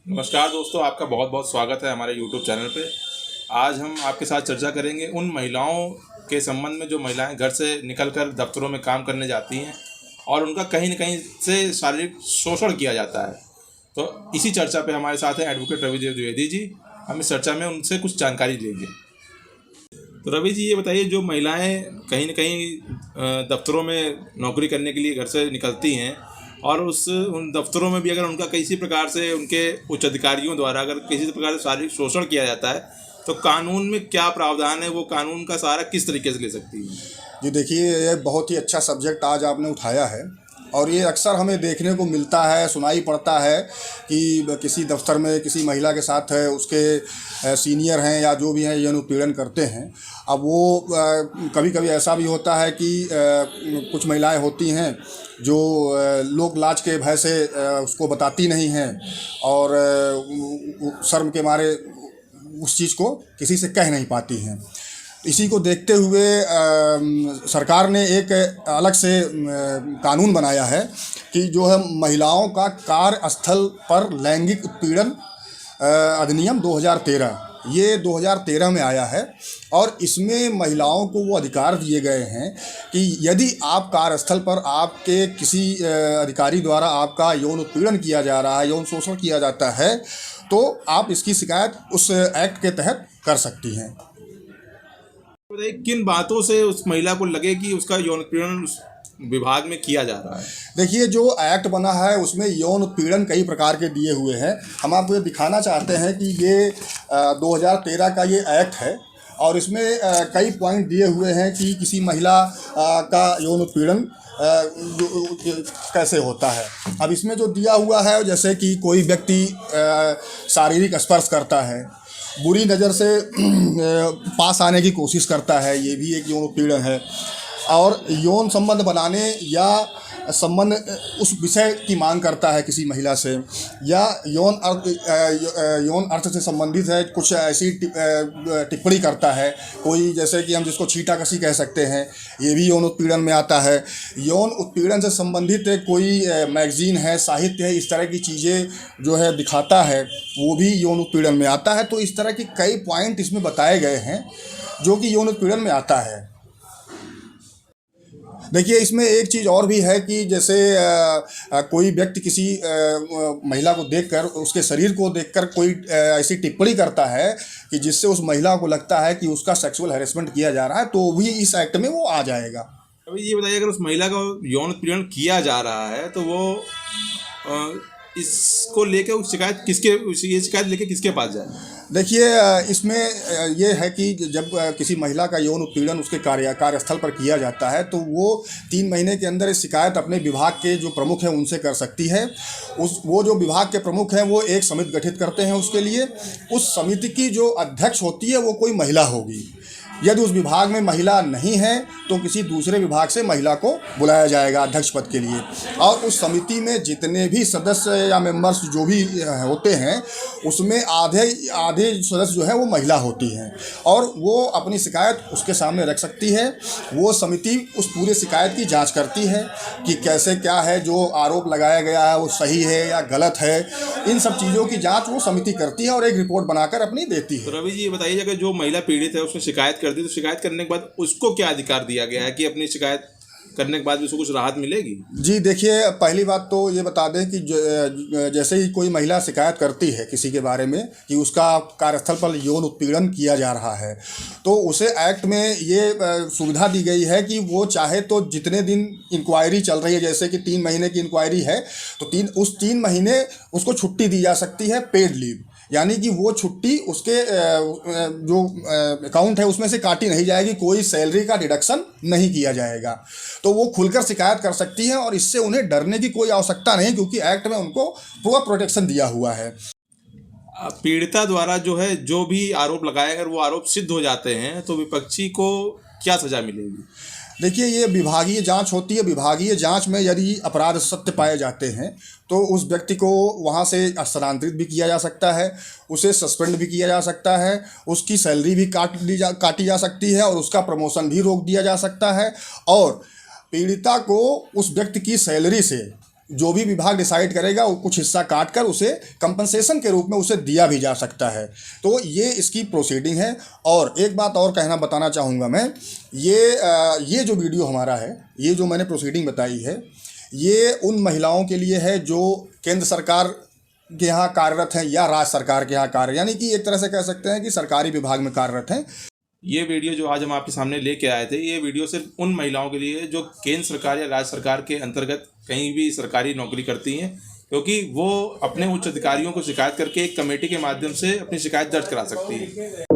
नमस्कार दोस्तों, आपका बहुत बहुत स्वागत है हमारे YouTube चैनल पे। आज हम आपके साथ चर्चा करेंगे उन महिलाओं के संबंध में जो महिलाएं घर से निकलकर दफ्तरों में काम करने जाती हैं और उनका कहीं न कहीं से शारीरिक शोषण किया जाता है। तो इसी चर्चा पे हमारे साथ हैं एडवोकेट रवि द्विवेदी जी। हम इस चर्चा में उनसे कुछ जानकारी लेंगे। तो रवि जी, ये बताइए, जो महिलाएं कहीं न कहीं दफ्तरों में नौकरी करने के लिए घर से निकलती हैं और उन दफ्तरों में भी अगर उनका किसी प्रकार से उनके उच्च अधिकारियों द्वारा अगर किसी प्रकार से शारीरिक शोषण किया जाता है, तो कानून में क्या प्रावधान है, वो कानून का सहारा किस तरीके से ले सकती है? जी देखिए, ये बहुत ही अच्छा सब्जेक्ट आज आपने उठाया है और ये अक्सर हमें देखने को मिलता है, सुनाई पड़ता है कि किसी दफ्तर में किसी महिला के साथ उसके सीनियर हैं या जो भी हैं यौन उत्पीड़न करते हैं। अब वो कभी कभी ऐसा भी होता है कि कुछ महिलाएं होती हैं जो लोक लाज के भय से उसको बताती नहीं हैं और शर्म के मारे उस चीज़ को किसी से कह नहीं पाती हैं। इसी को देखते हुए सरकार ने एक अलग से कानून बनाया है कि जो है महिलाओं का कार्यस्थल पर लैंगिक उत्पीड़न अधिनियम 2013, ये 2013 में आया है और इसमें महिलाओं को वो अधिकार दिए गए हैं कि यदि आप कार्यस्थल पर आपके किसी अधिकारी द्वारा आपका यौन उत्पीड़न किया जा रहा है, यौन शोषण किया जाता है, तो आप इसकी शिकायत उस एक्ट के तहत कर सकती हैं। बताइए, किन बातों से उस महिला को लगे कि उसका यौन उत्पीड़न उस विभाग में किया जा रहा है? देखिए, जो एक्ट बना है उसमें यौन उत्पीड़न कई प्रकार के दिए हुए हैं। हम आपको ये दिखाना चाहते हैं कि ये 2013 का ये एक्ट है और इसमें कई पॉइंट दिए हुए हैं कि किसी महिला का यौन उत्पीड़न कैसे होता है। अब इसमें जो दिया हुआ है, जैसे कि कोई व्यक्ति शारीरिक स्पर्श करता है, बुरी नज़र से पास आने की कोशिश करता है, ये भी एक यौन उत्पीड़न है। और यौन संबंध बनाने या संबंध उस विषय की मांग करता है किसी महिला से, या यौन अर्थ से संबंधित है, कुछ ऐसी टिप्पणी करता है कोई, जैसे कि हम जिसको छींटाकशी कह सकते हैं, ये भी यौन उत्पीड़न में आता है। यौन उत्पीड़न से संबंधित कोई मैगजीन है, साहित्य है, इस तरह की चीज़ें जो है दिखाता है, वो भी यौन उत्पीड़न में आता है। तो इस तरह के कई पॉइंट इसमें बताए गए हैं जो कि यौन उत्पीड़न में आता है। देखिए, इसमें एक चीज़ और भी है कि जैसे कोई व्यक्ति किसी महिला को देखकर, उसके शरीर को देखकर कोई ऐसी टिप्पणी करता है कि जिससे उस महिला को लगता है कि उसका सेक्सुअल हैरेसमेंट किया जा रहा है, तो भी इस एक्ट में वो आ जाएगा। अभी ये बताइए, अगर उस महिला का यौन उत्पीड़न किया जा रहा है तो वो इसको लेके ये शिकायत लेके किसके पास जाए? देखिए, इसमें ये है कि जब किसी महिला का यौन उत्पीड़न उसके कार्यस्थल पर किया जाता है, तो वो 3 महीने के अंदर इस शिकायत अपने विभाग के जो प्रमुख हैं उनसे कर सकती है। वो जो विभाग के प्रमुख हैं वो एक समिति गठित करते हैं उसके लिए। उस समिति की जो अध्यक्ष होती है वो कोई महिला होगी। यदि उस विभाग में महिला नहीं है तो किसी दूसरे विभाग से महिला को बुलाया जाएगा अध्यक्ष पद के लिए, और उस समिति में जितने भी सदस्य या मेंबर्स जो भी होते हैं उसमें आधे सदस्य जो है वो महिला होती हैं और वो अपनी शिकायत उसके सामने रख सकती है। वो समिति उस पूरे शिकायत की जांच करती है कि कैसे क्या है, जो आरोप लगाया गया है वो सही है या गलत है। इन सब चीज़ों की जाँच वो समिति करती है और एक रिपोर्ट बनाकर अपनी देती है। तो रवि जी, ये बताइए, अगर जो महिला पीड़ित है उसने शिकायत कर दी, तो शिकायत करने के बाद उसको क्या अधिकार दिया गया है कि अपनी शिकायत करने के बाद भी उसको कुछ राहत मिलेगी? जी देखिए, पहली बात तो ये बता दें कि जैसे ही कोई महिला शिकायत करती है किसी के बारे में कि उसका कार्यस्थल पर यौन उत्पीड़न किया जा रहा है, तो उसे एक्ट में ये सुविधा दी गई है कि वो चाहे तो जितने दिन इंक्वायरी चल रही है, जैसे कि 3 महीने की इंक्वायरी है, तो 3 महीने उसको छुट्टी दी जा सकती है, पेड लीव। यानी कि वो छुट्टी उसके जो अकाउंट है उसमें से काटी नहीं जाएगी, कोई सैलरी का डिडक्शन नहीं किया जाएगा। तो वो खुलकर शिकायत कर सकती हैं और इससे उन्हें डरने की कोई आवश्यकता नहीं, क्योंकि एक्ट में उनको पूरा प्रोटेक्शन दिया हुआ है। पीड़िता द्वारा जो है जो भी आरोप लगाए, अगर वो आरोप सिद्ध हो जाते हैं तो विपक्षी को क्या सजा मिलेगी? देखिए, ये विभागीय जांच होती है। विभागीय जांच में यदि अपराध सत्य पाए जाते हैं तो उस व्यक्ति को वहाँ से स्थानांतरित भी किया जा सकता है, उसे सस्पेंड भी किया जा सकता है, उसकी सैलरी भी काटी जा सकती है और उसका प्रमोशन भी रोक दिया जा सकता है। और पीड़िता को उस व्यक्ति की सैलरी से जो भी विभाग डिसाइड करेगा वो कुछ हिस्सा काट कर उसे कंपनसेशन के रूप में उसे दिया भी जा सकता है। तो ये इसकी प्रोसीडिंग है। और एक बात और बताना चाहूँगा मैं, ये जो वीडियो हमारा है, ये जो मैंने प्रोसीडिंग बताई है, ये उन महिलाओं के लिए है जो केंद्र सरकार के यहाँ कार्यरत हैं या राज्य सरकार के यहाँ कार्य, यानी कि एक तरह से कह सकते हैं कि सरकारी विभाग में कार्यरत हैं। ये वीडियो जो आज हम आपके सामने लेके आए थे, ये वीडियो सिर्फ उन महिलाओं के लिए है जो केंद्र सरकार या राज्य सरकार के अंतर्गत कहीं भी सरकारी नौकरी करती हैं, क्योंकि वो अपने उच्च अधिकारियों को शिकायत करके एक कमेटी के माध्यम से अपनी शिकायत दर्ज करा सकती है।